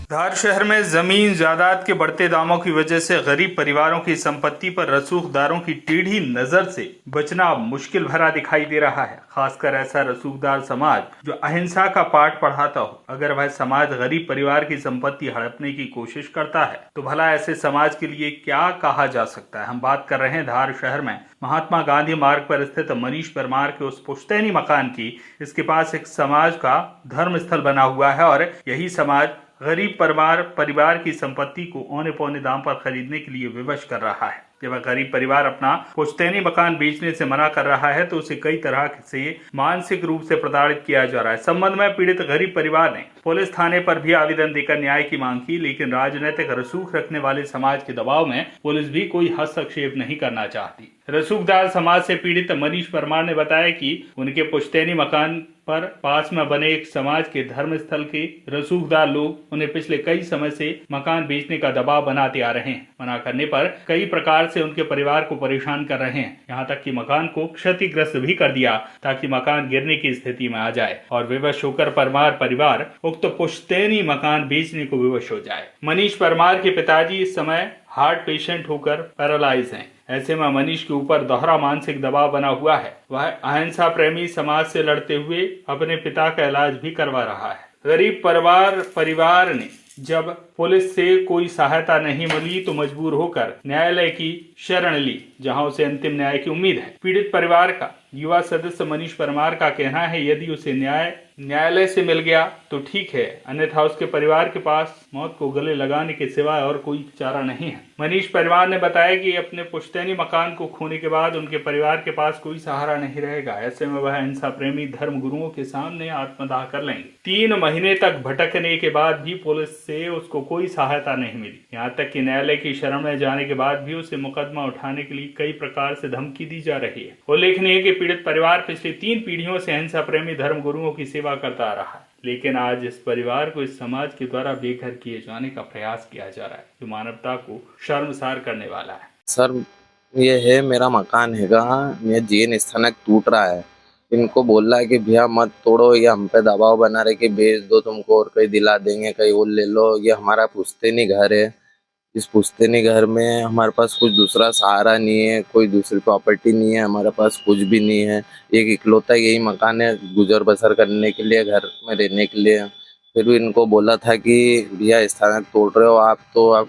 धार शहर में जमीन जायदाद के बढ़ते दामों की वजह से गरीब परिवारों की संपत्ति पर रसूखदारों की टेढ़ी नजर से बचना मुश्किल भरा दिखाई दे रहा है। खासकर ऐसा रसूखदार समाज जो अहिंसा का पाठ पढ़ाता हो। अगर वह समाज गरीब परिवार की संपत्ति हड़पने की कोशिश करता है तो भला ऐसे समाज के लिए क्या कहा जा सकता है। हम बात कर रहे हैं धार शहर में महात्मा गांधी मार्ग पर स्थित मनीष परमार के उस पुश्तैनी मकान की। इसके पास एक समाज का धर्म स्थल बना हुआ है और यही समाज गरीब परिवार की संपत्ति को औने पौने दाम पर खरीदने के लिए विवश कर रहा है। जब गरीब परिवार अपना पुश्तैनी मकान बेचने से मना कर रहा है तो उसे कई तरह से मानसिक रूप से प्रताड़ित किया जा रहा है। संबंध में पीड़ित गरीब परिवार ने पुलिस थाने पर भी आवेदन देकर न्याय की मांग की, लेकिन राजनीतिक रसूख रखने वाले समाज के दबाव में पुलिस भी कोई हस्तक्षेप नहीं करना चाहती। रसूखदार समाज से पीड़ित मनीष परमार ने बताया कि उनके पुश्तैनी मकान पर पास में बने एक समाज के धर्म स्थल के रसूखदार लोग उन्हें पिछले कई समय से मकान बेचने का दबाव बनाते आ रहे हैं। मना करने पर कई प्रकार से उनके परिवार को परेशान कर रहे हैं। यहाँ तक कि मकान को क्षतिग्रस्त भी कर दिया ताकि मकान गिरने की स्थिति में आ जाए और विवश होकर परमार परिवार उक्त पुश्तैनी मकान बेचने को विवश हो जाए। मनीष परमार के पिताजी इस समय हार्ट पेशेंट होकर पैरालाइज हैं। ऐसे में मनीष के ऊपर दोहरा मानसिक दबाव बना हुआ है। वह अहिंसा प्रेमी समाज से लड़ते हुए अपने पिता का इलाज भी करवा रहा है। गरीब परिवार ने जब पुलिस से कोई सहायता नहीं मिली तो मजबूर होकर न्यायालय की शरण ली, जहां उसे अंतिम न्याय की उम्मीद है। पीड़ित परिवार का युवा सदस्य मनीष परमार का कहना है यदि उसे न्यायालय से मिल गया तो ठीक है, अन्यथा उसके परिवार के पास मौत को गले लगाने के सिवाय और कोई चारा नहीं है। मनीष परिवार ने बताया कि अपने पुश्तैनी मकान को खोने के बाद उनके परिवार के पास कोई सहारा नहीं रहेगा। ऐसे में वह अहिंसा प्रेमी धर्म गुरुओं के सामने आत्मदाह कर लेंगे। 3 महीने तक भटकने के बाद भी पुलिस से उसको कोई सहायता नहीं मिली। यहाँ तक कि न्यायालय की शरण में जाने के बाद भी उसे मुकदमा उठाने के लिए कई प्रकार से धमकी दी जा रही है। उल्लेखनीय है कि पीड़ित परिवार पिछली 3 पीढ़ियों से अहिंसा प्रेमी धर्म गुरुओं की सेवा करता आ रहा है, लेकिन आज इस परिवार को इस समाज के द्वारा बेघर किए जाने का प्रयास किया जा रहा है, जो मानवता को शर्मसार करने वाला है। सर, ये है मेरा मकान हैगा, ये जैन स्थानक टूट रहा है। इनको बोल रहा है कि भैया मत तोड़ो, ये हम पे दबाव बना रहे कि बेच दो तुमको और कहीं दिला देंगे, कहीं और ले लो। ये हमारा पुश्तैनी घर है। इस पुश्तैनी घर में हमारे पास कुछ दूसरा सहारा नहीं है, कोई दूसरी प्रॉपर्टी नहीं है, हमारे पास कुछ भी नहीं है। एक इकलौता यही मकान है गुजर बसर करने के लिए, घर में रहने के लिए। फिर भी इनको बोला था कि भैया स्थानक तोड़ रहे हो आप, तो आप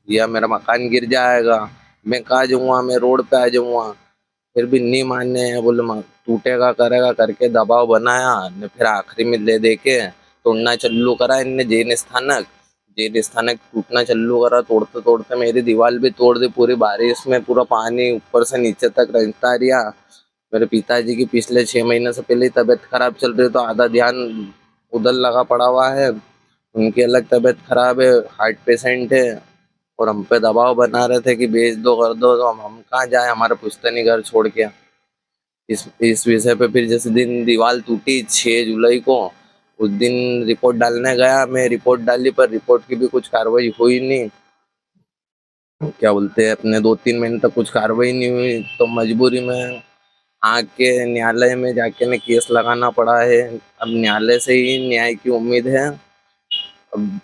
भैया मेरा मकान गिर जाएगा, मैं कहाँ जाऊँगा, मैं रोड पे आ जाऊँगा। फिर भी नहीं माने हैं, बोले टूटेगा करेगा करके दबाव बनाया ने। फिर आखिरी में ले दे के तोड़ना चालू करा इनने। जैन स्थानक टूटना चालू करा। तोड़ते तोड़ते मेरी दीवार भी तोड़ दी पूरी। बारिश में पूरा पानी ऊपर से नीचे तक रहता रहा। मेरे पिताजी की पिछले 6 महीने से पहले तबीयत खराब चल रही, तो आधा ध्यान उधर लगा पड़ा हुआ है। उनकी अलग तबीयत खराब है, हार्ट पेशेंट है, और हम पे दबाव बना रहे थे कि बेच दो कर दो। तो हम कहाँ जाए हमारे पुश्तैनी घर छोड़ के। इस विषय पे फिर जैसे दिन दीवार टूटी 6 जुलाई को, उस दिन रिपोर्ट डालने गया मैं। रिपोर्ट डाली पर रिपोर्ट की भी कुछ कार्रवाई हुई नहीं। क्या बोलते हैं, अपने 2-3 महीने तक कुछ कार्रवाई नहीं हुई, तो मजबूरी में आके न्यायालय में जाके ने केस लगाना पड़ा है। अब न्यायालय से ही न्याय की उम्मीद है। अब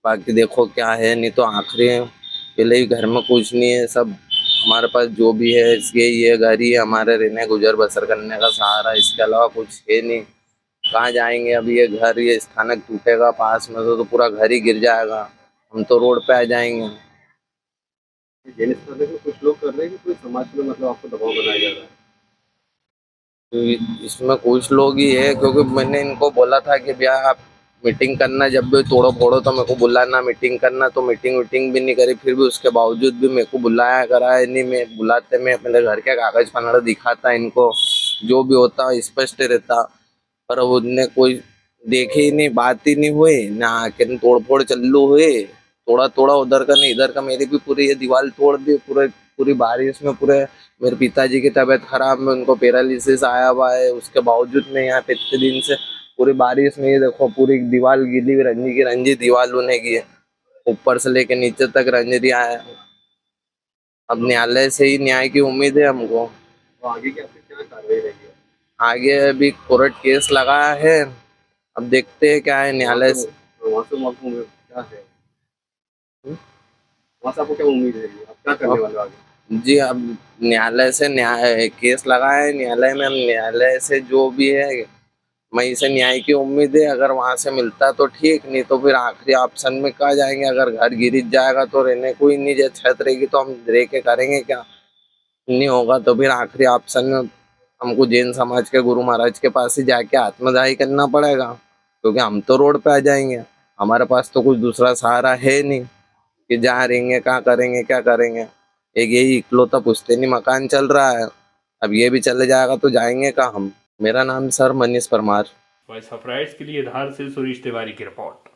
बाकी देखो क्या है, नहीं तो आखिरी पहले ही घर में कुछ नहीं है। सब हमारे पास जो भी है ये घर ही है हमारे रहने गुजर बसर करने का सहारा, इसके अलावा कुछ है नहीं। कहाँ जाएंगे अब? ये घर, ये स्थानक टूटेगा पास में तो पूरा घर ही गिर जाएगा, हम तो रोड पे आ जाएंगे। जैन स्थानक में कुछ लोग कर रहे हैं कि कोई समाज में मतलब आपको दबाव बनाया जा रहा है? तो इसमें कुछ लोग ही है, क्योंकि मैंने इनको बोला था कि भैया आप मीटिंग करना, जब भी तोड़ो फोड़ो तो मेरे को बुलाना मीटिंग करना, तो मीटिंग भी नहीं करी। फिर भी उसके बावजूद भी मेरे को बुलाया कराया नहीं। मैं बुलाते, मैं अपने घर के कागज पन्ना दिखाता इनको, जो भी होता स्पष्ट रहता, पर उनने कोई देखे ही नहीं, बात ही नहीं हुई ना। आके तोड़ फोड़ चालू हुए, थोड़ा थोड़ा उधर का नहीं इधर का। मेरी भी पूरी ये दीवार तोड़ दी पूरी बारिश में। पूरे मेरे पिताजी की तबीयत खराब में, उनको पैरालिसिस आया हुआ है, उसके बावजूद मैं यहाँ पे इतने दिन से पूरी बारिश में, ये देखो पूरी दीवार गीली हुई, रंजी की रंजी दीवार होने की है, ऊपर से लेके नीचे तक रंजरिया है। अब न्यायालय से ही न्याय की उम्मीद है हमको। तो आगे क्या कार्रवाई रहेगी? आगे अभी कोर्ट केस लगाया है, अब देखते हैं क्या है न्यायालय से। वहाँ से क्या है वहाँ से आपको क्या उम्मीद है आप क्या करने वाले हो आगे? जी अब न्यायालय से न्याय केस लगा है न्यायालय में, हम न्यायालय से जो भी है वहीं से न्याय की उम्मीद है। अगर वहां से मिलता तो ठीक, नहीं तो फिर आखिरी ऑप्शन में कहाँ जाएंगे। अगर घर गिर जाएगा तो रहने को ही नहीं, जो छत रहेगी तो हम रह के करेंगे क्या। नहीं होगा तो फिर आखिरी ऑप्शन में हमको जैन समाज के गुरु महाराज के पास ही जाके आत्मदाही करना पड़ेगा, क्योंकि हम तो रोड पे आ जाएंगे। हमारे पास तो कुछ दूसरा सहारा है नहीं कि जहाँ रहेंगे, कहाँ करेंगे, क्या करेंगे। एक यही इकलौता पुश्तैनी मकान चल रहा है, अब ये भी चले जाएगा तो जाएंगे कहाँ हम। मेरा नाम sir Manish Parmar. Voice of rights के लिए धार से सुरेश तिवारी की रिपोर्ट।